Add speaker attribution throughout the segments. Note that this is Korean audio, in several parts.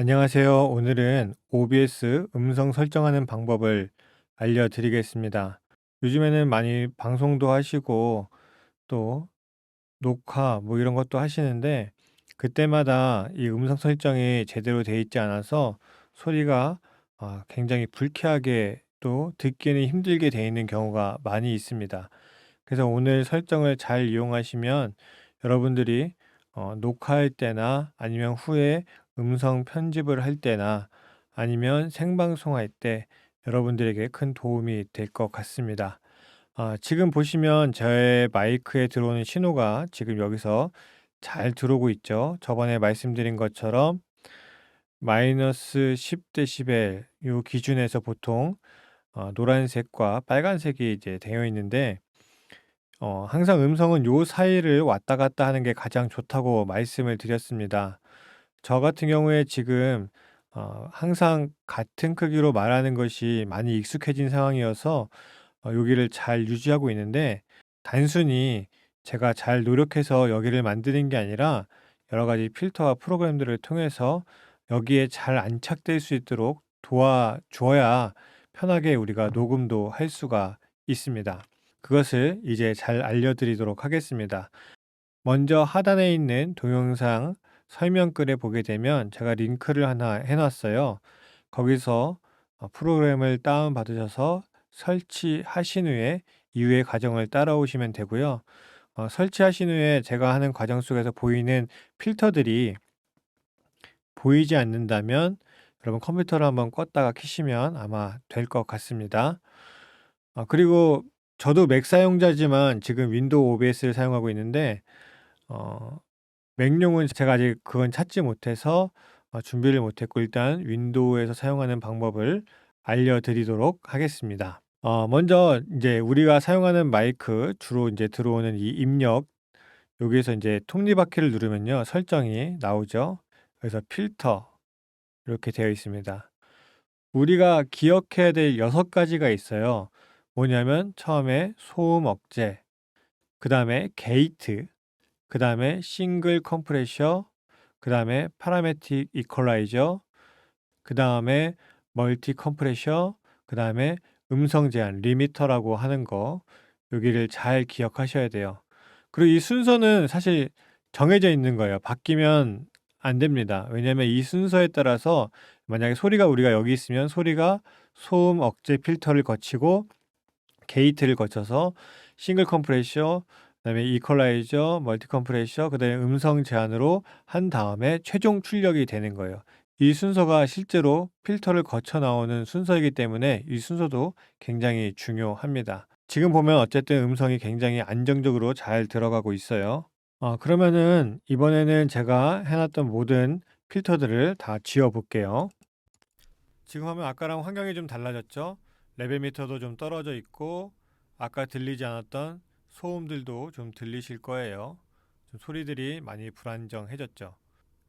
Speaker 1: 안녕하세요. 오늘은 OBS 음성 설정하는 방법을 알려드리겠습니다. 요즘에는 많이 방송도 하시고 또 녹화 뭐 이런 것도 하시는데 그때마다 이 음성 설정이 제대로 돼 있지 않아서 소리가 굉장히 불쾌하게 또 듣기는 힘들게 돼 있는 경우가 많이 있습니다. 그래서 오늘 설정을 잘 이용하시면 여러분들이 녹화할 때나 아니면 후에 음성 편집을 할 때나 아니면 생방송할 때 여러분들에게 큰 도움이 될 것 같습니다. 지금 보시면 제 마이크에 들어오는 신호가 지금 여기서 잘 들어오고 있죠. 저번에 말씀드린 것처럼 마이너스 10dB 요 기준에서 보통 노란색과 빨간색이 이제 되어 있는데 항상 음성은 요 사이를 왔다 갔다 하는 게 가장 좋다고 말씀을 드렸습니다. 저 같은 경우에 지금 항상 같은 크기로 말하는 것이 많이 익숙해진 상황이어서 여기를 잘 유지하고 있는데 단순히 제가 잘 노력해서 여기를 만드는 게 아니라 여러 가지 필터와 프로그램들을 통해서 여기에 잘 안착될 수 있도록 도와줘야 편하게 우리가 녹음도 할 수가 있습니다. 그것을 이제 잘 알려드리도록 하겠습니다. 먼저 하단에 있는 동영상 설명글에 보게 되면 제가 링크를 하나 해놨어요. 거기서 프로그램을 다운받으셔서 설치하신 후에 이후의 과정을 따라오시면 되고요. 설치하신 후에 제가 하는 과정 속에서 보이는 필터들이 보이지 않는다면 여러분 컴퓨터를 한번 껐다가 켜시면 아마 될 것 같습니다. 그리고 저도 맥 사용자지만 지금 윈도우 OBS를 사용하고 있는데 어 맥용은 제가 아직 그건 찾지 못해서 준비를 못했고 일단 윈도우에서 사용하는 방법을 알려드리도록 하겠습니다. 먼저 이제 우리가 사용하는 마이크 주로 이제 들어오는 이 입력 여기에서 이제 톱니바퀴를 누르면요 설정이 나오죠. 그래서 필터 이렇게 되어 있습니다. 우리가 기억해야 될 6 가지가 있어요. 뭐냐면 처음에 소음 억제, 그다음에 게이트, 그다음에 싱글 컴프레셔, 그다음에 파라메틱 이퀄라이저, 그다음에 멀티 컴프레셔, 그다음에 음성 제한 리미터라고 하는 거 여기를 잘 기억하셔야 돼요. 그리고 이 순서는 사실 정해져 있는 거예요. 바뀌면 안 됩니다. 왜냐하면 이 순서에 따라서 만약에 소리가 우리가 여기 있으면 소리가 소음 억제 필터를 거치고 게이트를 거쳐서 싱글 컴프레셔, 그다음에 이퀄라이저, 멀티 컴프레셔, 그다음에 음성 제한으로 한 다음에 최종 출력이 되는 거예요. 이 순서가 실제로 필터를 거쳐 나오는 순서이기 때문에 이 순서도 굉장히 중요합니다. 지금 보면 어쨌든 음성이 굉장히 안정적으로 잘 들어가고 있어요. 그러면은 이번에는 제가 해 놨던 모든 필터들을 다 지워 볼게요. 지금 하면 아까랑 환경이 좀 달라졌죠? 레벨 미터도 좀 떨어져 있고 아까 들리지 않았던 소음들도 좀 들리실 거예요. 좀 소리들이 많이 불안정해졌죠.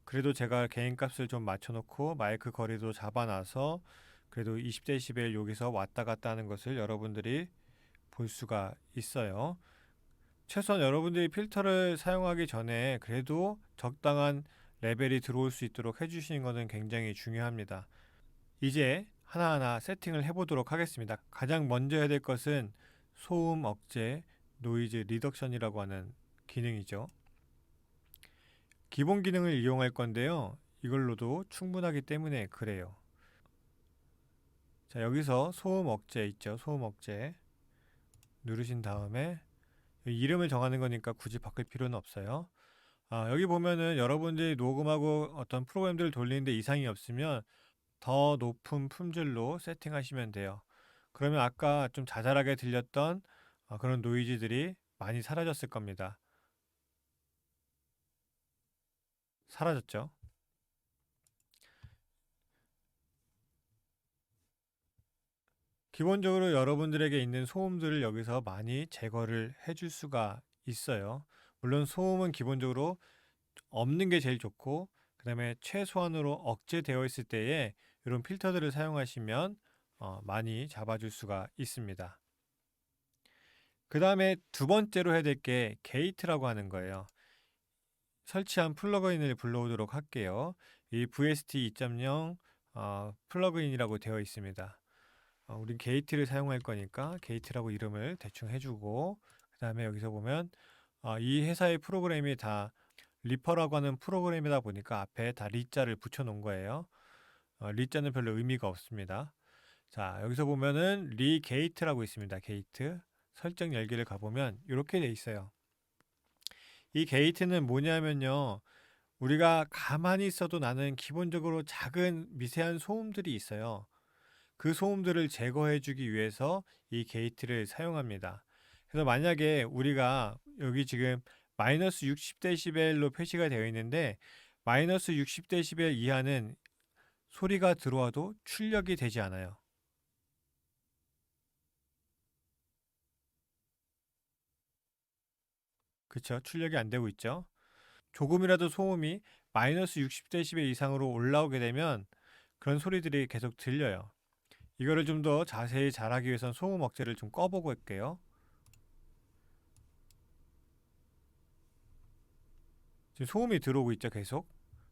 Speaker 1: 그래도 제가 개인 값을 좀 맞춰놓고 마이크 거리도 잡아놔서 그래도 20dB 여기서 왔다 갔다 하는 것을 여러분들이 볼 수가 있어요. 최소한 여러분들이 필터를 사용하기 전에 그래도 적당한 레벨이 들어올 수 있도록 해주시는 것은 굉장히 중요합니다. 이제 하나하나 세팅을 해보도록 하겠습니다. 가장 먼저 해야 될 것은 소음 억제, 노이즈 리덕션이라고 하는 기능이죠. 기본 기능을 이용할 건데요. 이걸로도 충분하기 때문에 그래요. 자, 여기서 소음 억제 있죠. 소음 억제 누르신 다음에 이름을 정하는 거니까 굳이 바꿀 필요는 없어요. 여기 보면은 여러분들이 녹음하고 어떤 프로그램들을 돌리는데 이상이 없으면 더 높은 품질로 세팅하시면 돼요. 그러면 아까 좀 자잘하게 들렸던 그런 노이즈들이 많이 사라졌을 겁니다. 사라졌죠? 기본적으로 여러분들에게 있는 소음들을 여기서 많이 제거를 해줄 수가 있어요. 물론 소음은 기본적으로 없는 게 제일 좋고, 그 다음에 최소한으로 억제되어 있을 때에 이런 필터들을 사용하시면 많이 잡아줄 수가 있습니다. 그 다음에 두 번째로 해야 될 게 게이트라고 하는 거예요. 설치한 플러그인을 불러오도록 할게요. 이 VST 2.0 플러그인이라고 되어 있습니다. 우린 게이트를 사용할 거니까 게이트라고 이름을 대충 해주고, 그 다음에 여기서 보면 이 회사의 프로그램이 다 리퍼라고 하는 프로그램이다 보니까 앞에 다 리자를 붙여 놓은 거예요. 리자는 별로 의미가 없습니다. 자, 여기서 보면은 리 게이트라고 있습니다. 게이트 설정 열기를 가보면 이렇게 돼 있어요. 이 게이트는 뭐냐면요, 우리가 가만히 있어도 나는 기본적으로 작은 미세한 소음들이 있어요. 그 소음들을 제거해 주기 위해서 이 게이트를 사용합니다. 그래서 만약에 우리가 여기 지금 마이너스 60dB로 표시가 되어 있는데, 마이너스 60dB 이하는 소리가 들어와도 출력이 되지 않아요. 그쵸? 출력이 안 되고 있죠. 조금이라도 소음이 마이너스 60dB 이상으로 올라오게 되면 그런 소리들이 계속 들려요. 이거를 좀 더 자세히 잘하기 위해서는 소음 억제를 좀 꺼보고 할게요. 지금 소음이 들어오고 있죠, 계속.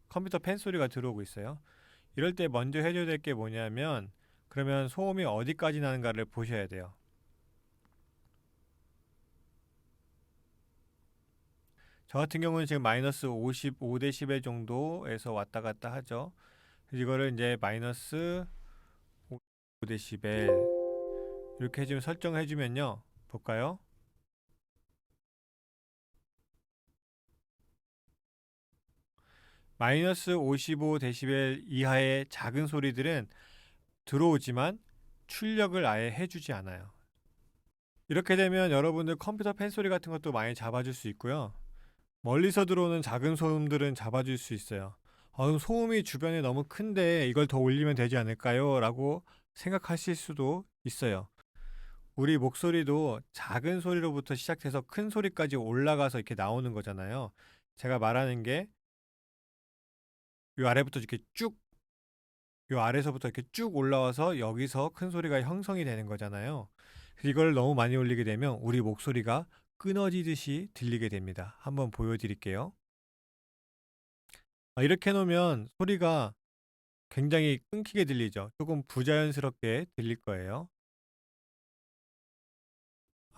Speaker 1: 컴퓨터 팬 소리가 들어오고 있어요. 이럴 때 먼저 해줘야 될 게 뭐냐면, 그러면 소음이 어디까지 나는가를 보셔야 돼요. 저 같은 경우는 지금 마이너스 55dB 정도에서 왔다 갔다 하죠. 이거를 이제 마이너스 5dB 이렇게 좀 설정해 주면요. 볼까요? 마이너스 55dB 이하의 작은 소리들은 들어오지만 출력을 아예 해주지 않아요. 이렇게 되면 여러분들 컴퓨터 팬 소리 같은 것도 많이 잡아줄 수 있고요. 멀리서 들어오는 작은 소음들은 잡아줄 수 있어요. 소음이 주변에 너무 큰데 이걸 더 올리면 되지 않을까요? 라고 생각하실 수도 있어요. 우리 목소리도 작은 소리로부터 시작해서 큰 소리까지 올라가서 이렇게 나오는 거잖아요. 제가 말하는 게 이 아래부터 이렇게 쭉, 이 아래서부터 이렇게 쭉 올라와서 여기서 큰 소리가 형성이 되는 거잖아요. 이걸 너무 많이 올리게 되면 우리 목소리가 끊어지듯이 들리게 됩니다. 한번 보여드릴게요. 이렇게 해놓으면 소리가 굉장히 끊기게 들리죠. 조금 부자연스럽게 들릴 거예요.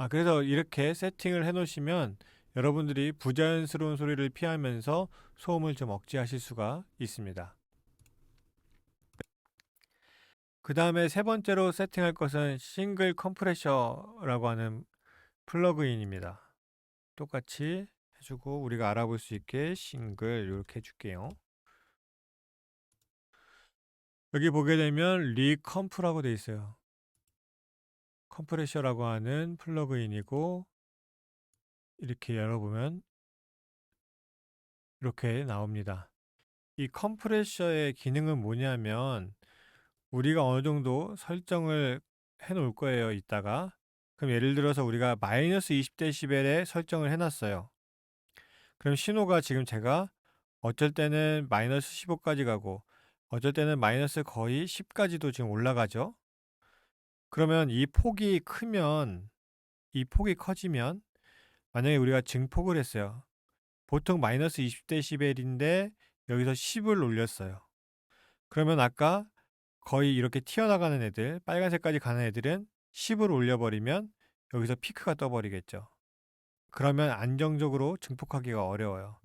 Speaker 1: 그래서 이렇게 세팅을 해 놓으시면 여러분들이 부자연스러운 소리를 피하면서 소음을 좀 억제하실 수가 있습니다. 그 다음에 세 번째로 세팅할 것은 싱글 컴프레셔라고 하는 플러그인입니다. 똑같이 해주고 우리가 알아볼 수 있게 싱글 이렇게 해줄게요. 여기 보게 되면 리컴프라고 되어 있어요. 컴프레셔라고 하는 플러그인이고, 이렇게 열어보면 이렇게 나옵니다. 이 컴프레셔의 기능은 뭐냐면 우리가 어느 정도 설정을 해 놓을 거예요, 이따가. 그럼 예를 들어서 우리가 마이너스 20dB에 설정을 해놨어요. 그럼 신호가 지금 제가 어쩔 때는 마이너스 15까지 가고 어쩔 때는 마이너스 거의 10까지도 지금 올라가죠. 그러면 이 폭이 크면, 이 폭이 커지면, 만약에 우리가 증폭을 했어요. 보통 마이너스 20dB인데 여기서 10을 올렸어요. 그러면 아까 거의 이렇게 튀어나가는 애들, 빨간색까지 가는 애들은 10을 올려버리면 여기서 피크가 떠버리겠죠. 그러면 안정적으로 증폭하기가 어려워요.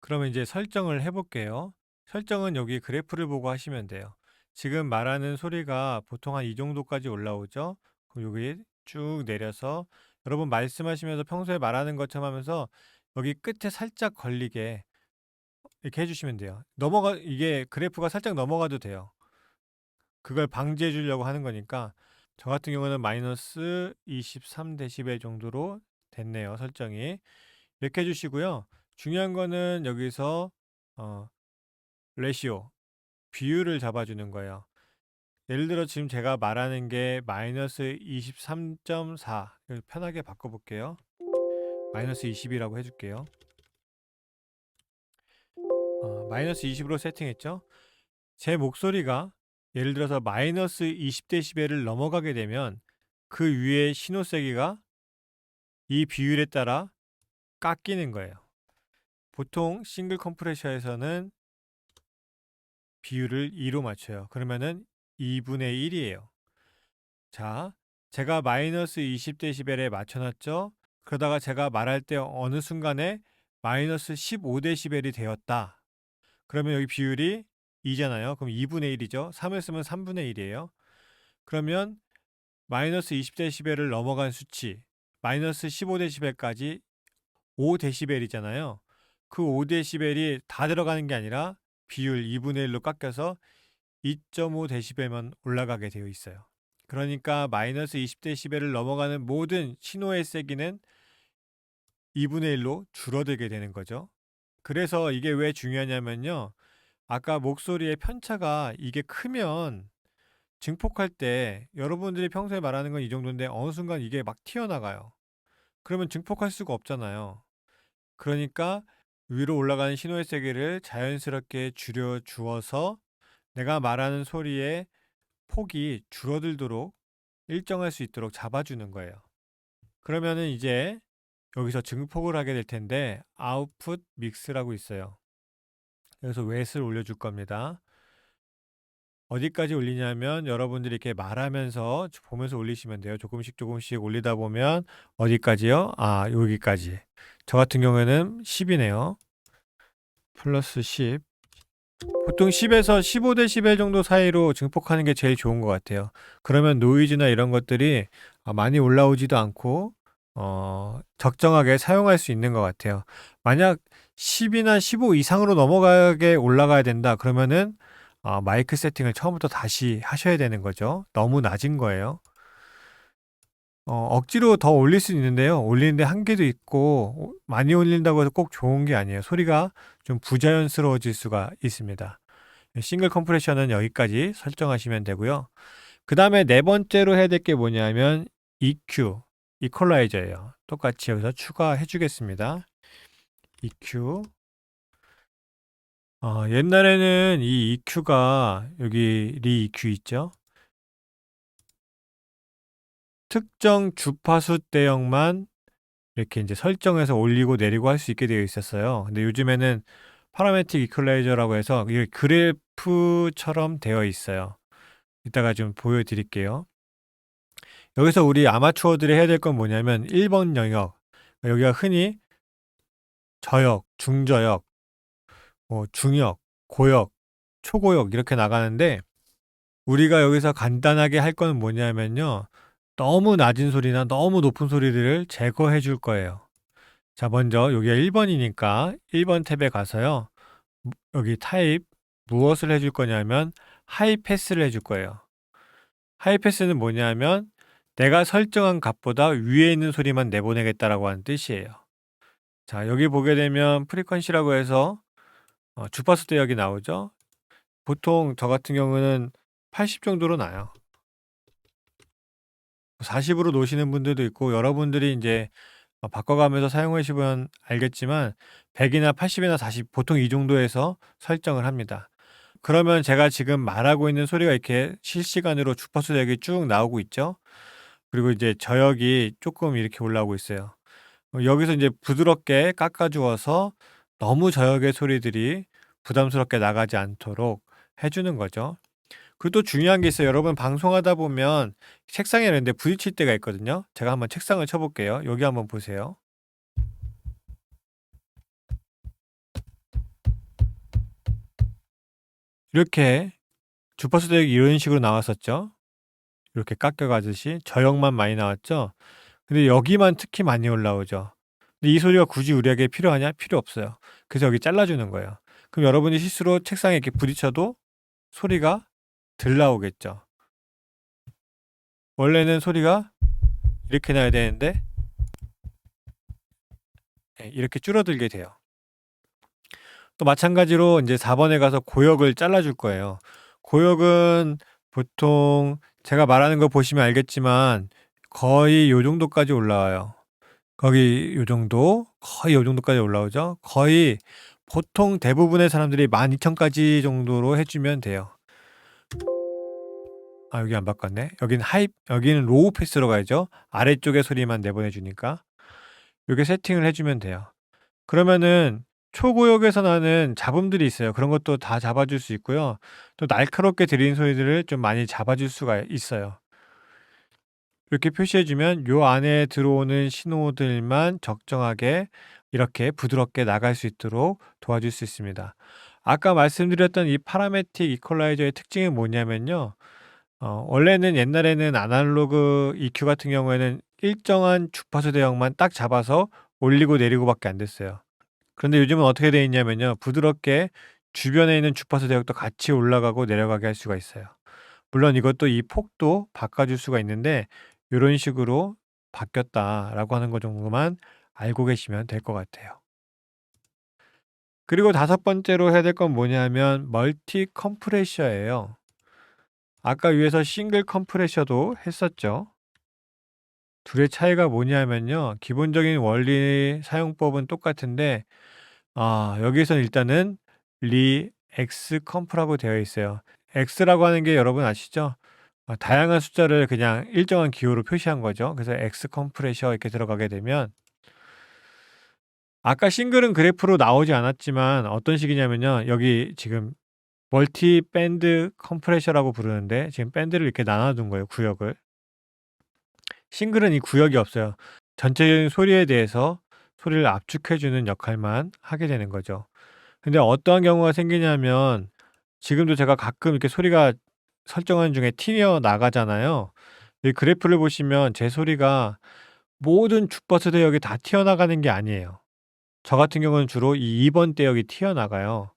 Speaker 1: 그러면 이제 설정을 해볼게요. 설정은 여기 그래프를 보고 하시면 돼요. 지금 말하는 소리가 보통 한 이 정도까지 올라오죠. 그럼 여기 쭉 내려서 여러분 말씀하시면서 평소에 말하는 것처럼 하면서 여기 끝에 살짝 걸리게 이렇게 해주시면 돼요. 이게 그래프가 살짝 넘어가도 돼요. 그걸 방지해 주려고 하는 거니까. 저 같은 경우는 마이너스 23dB 정도로 됐네요, 설정이. 이렇게 해주시고요. 중요한 거는 여기서 어, 레시오, 비율을 잡아주는 거예요. 예를 들어 지금 제가 말하는 게 마이너스 23.4, 편하게 바꿔볼게요. 마이너스 20이라고 해줄게요. 마이너스 20으로 세팅했죠. 제 목소리가 예를 들어서 마이너스 20dB를 넘어가게 되면 그 위에 신호 세기가 이 비율에 따라 깎이는 거예요. 보통 싱글 컴프레셔에서는 비율을 2로 맞춰요. 그러면은 2분의 1이에요. 자, 제가 마이너스 20dB에 맞춰놨죠? 그러다가 제가 말할 때 어느 순간에 마이너스 15dB이 되었다. 그러면 여기 비율이 2잖아요. 그럼 2분의 1이죠. 3을 쓰면 3분의 1이에요. 그러면 마이너스 20dB를 넘어간 수치, 마이너스 15dB까지 5dB이잖아요. 그 5dB이 다 들어가는 게 아니라 비율 2분의 1로 깎여서 2.5dB만 올라가게 되어 있어요. 그러니까 마이너스 20dB를 넘어가는 모든 신호의 세기는 2분의 1로 줄어들게 되는 거죠. 그래서 이게 왜 중요하냐면요. 아까 목소리의 편차가 이게 크면 증폭할 때 여러분들이 평소에 말하는 건 이 정도인데 어느 순간 이게 막 튀어나가요. 그러면 증폭할 수가 없잖아요. 그러니까 위로 올라가는 신호의 세기를 자연스럽게 줄여 주어서 내가 말하는 소리의 폭이 줄어들도록 일정할 수 있도록 잡아주는 거예요. 그러면은 이제 여기서 증폭을 하게 될 텐데 아웃풋 믹스라고 있어요. 그래서 웨이트를 올려줄 겁니다. 어디까지 올리냐면 여러분들이 이렇게 말하면서 보면서 올리시면 돼요. 조금씩 조금씩 올리다 보면 어디까지요? 아, 여기까지. 저 같은 경우에는 10이네요. 플러스 10. 보통 10에서 15dB 정도 사이로 증폭하는 게 제일 좋은 것 같아요. 그러면 노이즈나 이런 것들이 많이 올라오지도 않고 적정하게 사용할 수 있는 것 같아요. 만약 10이나 15 이상으로 넘어가게 올라가야 된다. 그러면은 마이크 세팅을 처음부터 다시 하셔야 되는 거죠. 너무 낮은 거예요. 억지로 더 올릴 수 있는데요. 올리는데 한계도 있고 많이 올린다고 해서 꼭 좋은 게 아니에요. 소리가 좀 부자연스러워질 수가 있습니다. 싱글 컴프레셔는 여기까지 설정하시면 되고요. 그 다음에 네 번째로 해야 될 게 뭐냐면 EQ, 이퀄라이저예요. 똑같이 여기서 추가해 주겠습니다. EQ. 옛날에는 이 EQ가 여기 리 EQ 있죠? 특정 주파수 대역만 이렇게 이제 설정해서 올리고 내리고 할 수 있게 되어 있었어요. 근데 요즘에는 파라메틱 이퀄라이저라고 해서 이게 그래프처럼 되어 있어요. 이따가 좀 보여드릴게요. 여기서 우리 아마추어들이 해야 될 건 뭐냐면 1번 영역, 여기가 흔히 저역, 중저역, 뭐 중역, 고역, 초고역 이렇게 나가는데 우리가 여기서 간단하게 할 거는 뭐냐면요. 너무 낮은 소리나 너무 높은 소리들을 제거해 줄 거예요. 자, 먼저 여기가 1번이니까 1번 탭에 가서요. 여기 타입 무엇을 해줄 거냐면 하이 패스를 해줄 거예요. 하이 패스는 뭐냐면 내가 설정한 값보다 위에 있는 소리만 내보내겠다라고 하는 뜻이에요. 자, 여기 보게 되면 프리퀀시라고 해서 주파수 대역이 나오죠. 보통 저 같은 경우는 80 정도로 나요. 40으로 놓으시는 분들도 있고 여러분들이 이제 바꿔가면서 사용하시면 알겠지만 100이나 80이나 40 보통 이 정도에서 설정을 합니다. 그러면 제가 지금 말하고 있는 소리가 이렇게 실시간으로 주파수 대역이 쭉 나오고 있죠. 그리고 이제 저역이 조금 이렇게 올라오고 있어요. 여기서 이제 부드럽게 깎아주어서 너무 저역의 소리들이 부담스럽게 나가지 않도록 해주는 거죠. 그리고 또 중요한 게 있어요. 여러분 방송하다 보면 책상에 이런데 부딪힐 때가 있거든요. 제가 한번 책상을 쳐볼게요. 여기 한번 보세요. 이렇게 주파수 대역이 이런 식으로 나왔었죠. 이렇게 깎여가듯이 저역만 많이 나왔죠. 근데 여기만 특히 많이 올라오죠. 근데 이 소리가 굳이 우리에게 필요하냐? 필요 없어요. 그래서 여기 잘라주는 거예요. 그럼 여러분이 실수로 책상에 이렇게 부딪혀도 소리가 덜 나오겠죠. 원래는 소리가 이렇게 나야 되는데 이렇게 줄어들게 돼요. 또 마찬가지로 이제 4번에 가서 고역을 잘라줄 거예요. 고역은 보통 제가 말하는 거 보시면 알겠지만 거의 요 정도까지 올라와요. 거의 요 정도, 거의 요 정도까지 올라오죠. 거의 보통 대부분의 사람들이 12,000까지 정도로 해주면 돼요. 여기 안 바꿨네. 여기는 로우 패스로 가야죠. 아래쪽의 소리만 내보내주니까. 이렇게 세팅을 해주면 돼요. 그러면은 초고역에서 나는 잡음들이 있어요. 그런 것도 다 잡아줄 수 있고요. 또 날카롭게 들리는 소리들을 좀 많이 잡아줄 수가 있어요. 이렇게 표시해 주면 요 안에 들어오는 신호들만 적정하게 이렇게 부드럽게 나갈 수 있도록 도와줄 수 있습니다. 아까 말씀드렸던 이 파라매틱 이퀄라이저의 특징이 뭐냐면요. 원래는 옛날에는 아날로그 EQ 같은 경우에는 일정한 주파수 대역만 딱 잡아서 올리고 내리고 밖에 안 됐어요. 그런데 요즘은 어떻게 되어 있냐면요. 부드럽게 주변에 있는 주파수 대역도 같이 올라가고 내려가게 할 수가 있어요. 물론 이것도 이 폭도 바꿔줄 수가 있는데 요런 식으로 바뀌었다라고 하는 거 정도만 알고 계시면 될 것 같아요. 그리고 다섯 번째로 해야 될 건 뭐냐면 멀티 컴프레셔예요. 아까 위에서 싱글 컴프레셔도 했었죠. 둘의 차이가 뭐냐면요. 기본적인 원리 사용법은 똑같은데 여기에선 일단은 X 컴프라고 되어 있어요. X라고 하는 게 여러분 아시죠? 다양한 숫자를 그냥 일정한 기호로 표시한 거죠. 그래서 X 컴프레셔 이렇게 들어가게 되면 아까 싱글은 그래프로 나오지 않았지만 어떤 식이냐면요. 여기 지금 멀티 밴드 컴프레셔라고 부르는데 지금 밴드를 이렇게 나눠둔 거예요. 구역을. 싱글은 이 구역이 없어요. 전체적인 소리에 대해서 소리를 압축해주는 역할만 하게 되는 거죠. 근데 어떠한 경우가 생기냐면 지금도 제가 가끔 이렇게 소리가 설정하는 중에 튀어나가잖아요. 이 그래프를 보시면 제 소리가 모든 주파수 대역이 다 튀어나가는 게 아니에요. 저 같은 경우는 주로 이 2번 대역이 튀어나가요.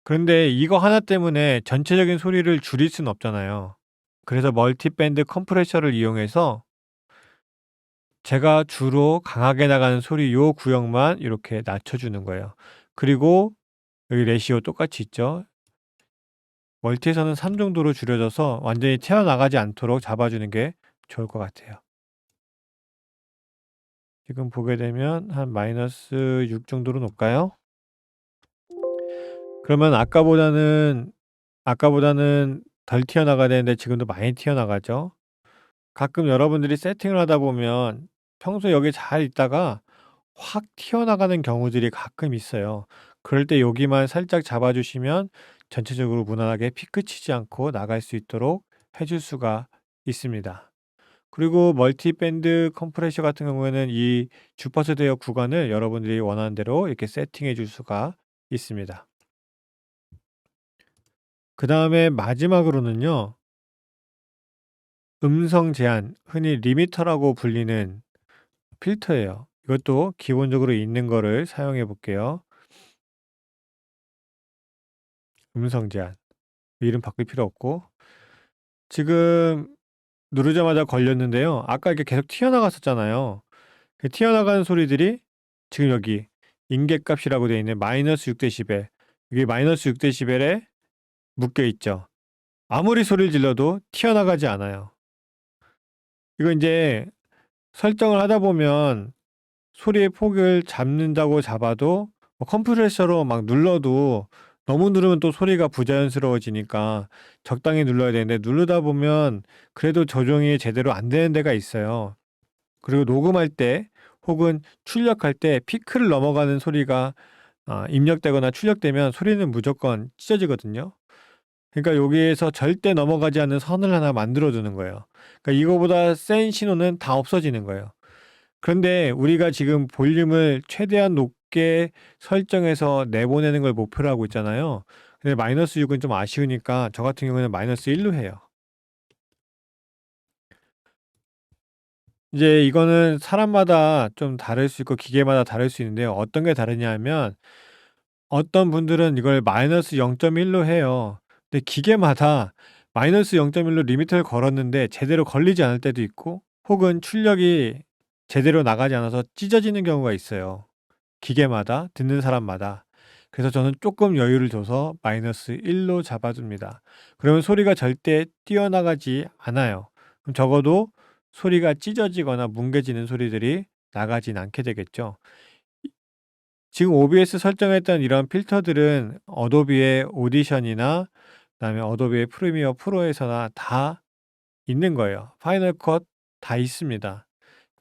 Speaker 1: 그런데 이거 하나 때문에 전체적인 소리를 줄일 수는 없잖아요. 그래서 멀티밴드 컴프레셔를 이용해서 제가 주로 강하게 나가는 소리 요 구역만 이렇게 낮춰주는 거예요. 그리고 여기 레시오 똑같이 있죠. 멀티에서는 3 정도로 줄여져서 완전히 튀어나가지 않도록 잡아주는 게 좋을 것 같아요. 지금 보게 되면 한 마이너스 6 정도로 놓을까요? 그러면 아까보다는 덜 튀어나가야 되는데 지금도 많이 튀어나가죠. 가끔 여러분들이 세팅을 하다 보면 평소에 여기 잘 있다가 확 튀어나가는 경우들이 가끔 있어요. 그럴 때 여기만 살짝 잡아 주시면 전체적으로 무난하게 피크 치지 않고 나갈 수 있도록 해줄 수가 있습니다. 그리고 멀티밴드 컴프레셔 같은 경우에는 이 주파수 대역 구간을 여러분들이 원하는 대로 이렇게 세팅해 줄 수가 있습니다. 그다음에 마지막으로는요. 음성 제한, 흔히 리미터라고 불리는 필터예요. 이것도 기본적으로 있는 거를 사용해 볼게요. 음성 제한. 이름 바꿀 필요 없고. 지금 누르자마자 걸렸는데요. 아까 이렇게 계속 튀어나갔었잖아요. 그 튀어나가는 소리들이 지금 여기 임계값이라고 되어 있는 마이너스 6dB. 이게 마이너스 6dB에 묶여 있죠. 아무리 소리를 질러도 튀어나가지 않아요. 이거 이제 설정을 하다 보면 소리의 폭을 잡는다고 잡아도 컴프레셔로 막 눌러도 너무 누르면 또 소리가 부자연스러워지니까 적당히 눌러야 되는데 누르다 보면 그래도 조정이 제대로 안 되는 데가 있어요. 그리고 녹음할 때 혹은 출력할 때 피크를 넘어가는 소리가 입력되거나 출력되면 소리는 무조건 찢어지거든요. 그러니까 여기에서 절대 넘어가지 않는 선을 하나 만들어 두는 거예요. 그러니까 이거보다 센 신호는 다 없어지는 거예요. 그런데 우리가 지금 볼륨을 최대한 높게 설정해서 내보내는 걸 목표로 하고 있잖아요. 근데 마이너스 6은 좀 아쉬우니까 저 같은 경우에는 마이너스 1로 해요. 이제 이거는 사람마다 좀 다를 수 있고 기계마다 다를 수 있는데요. 어떤 게 다르냐 하면 어떤 분들은 이걸 마이너스 0.1로 해요. 근데 기계마다 마이너스 0.1로 리미터를 걸었는데 제대로 걸리지 않을 때도 있고 혹은 출력이 제대로 나가지 않아서 찢어지는 경우가 있어요. 기계마다 듣는 사람마다. 그래서 저는 조금 여유를 줘서 마이너스 1로 잡아줍니다. 그러면 소리가 절대 튀어나가지 않아요. 그럼 적어도 소리가 찢어지거나 뭉개지는 소리들이 나가진 않게 되겠죠. 지금 OBS 설정했던 이런 필터들은 어도비의 오디션이나 그다음에 어도비의 프리미어 프로에서나 다 있는 거예요. 파이널 컷 다 있습니다.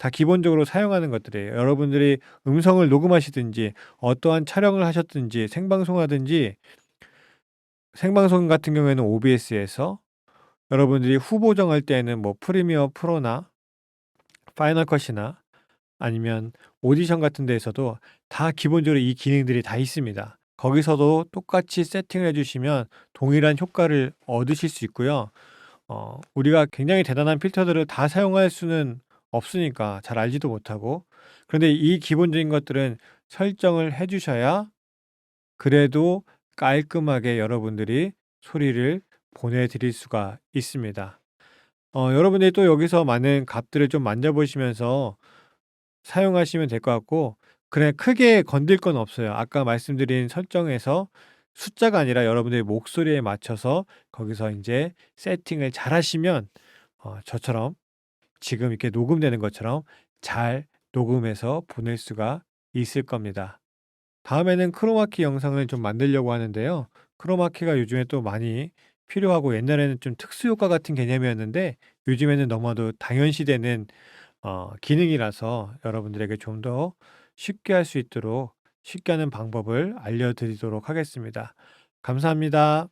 Speaker 1: 다 기본적으로 사용하는 것들이에요. 여러분들이 음성을 녹음하시든지 어떠한 촬영을 하셨든지 생방송하든지 생방송 같은 경우에는 OBS에서 여러분들이 후보 정할 때에는 뭐 프리미어 프로나 파이널 컷이나 아니면 오디션 같은 데에서도 다 기본적으로 이 기능들이 다 있습니다. 거기서도 똑같이 세팅을 해 주시면 동일한 효과를 얻으실 수 있고요. 우리가 굉장히 대단한 필터들을 다 사용할 수는 없으니까 잘 알지도 못하고, 그런데 이 기본적인 것들은 설정을 해 주셔야 그래도 깔끔하게 여러분들이 소리를 보내드릴 수가 있습니다. 여러분들이 또 여기서 많은 값들을 좀 만져보시면서 사용하시면 될 것 같고, 그냥 크게 건들 건 없어요. 아까 말씀드린 설정에서 숫자가 아니라 여러분들의 목소리에 맞춰서 거기서 인제 세팅을 잘하시면 저처럼 지금 이렇게 녹음되는 것처럼 잘 녹음해서 보낼 수가 있을 겁니다. 다음에는 크로마키 영상을 좀 만들려고 하는데요. 크로마키가 요즘에 또 많이 필요하고, 옛날에는 좀 특수 효과 같은 개념이었는데 요즘에는 너무나도 당연시되는 기능이라서 여러분들에게 좀 더 쉽게 할 수 있도록 쉽게 하는 방법을 알려드리도록 하겠습니다. 감사합니다.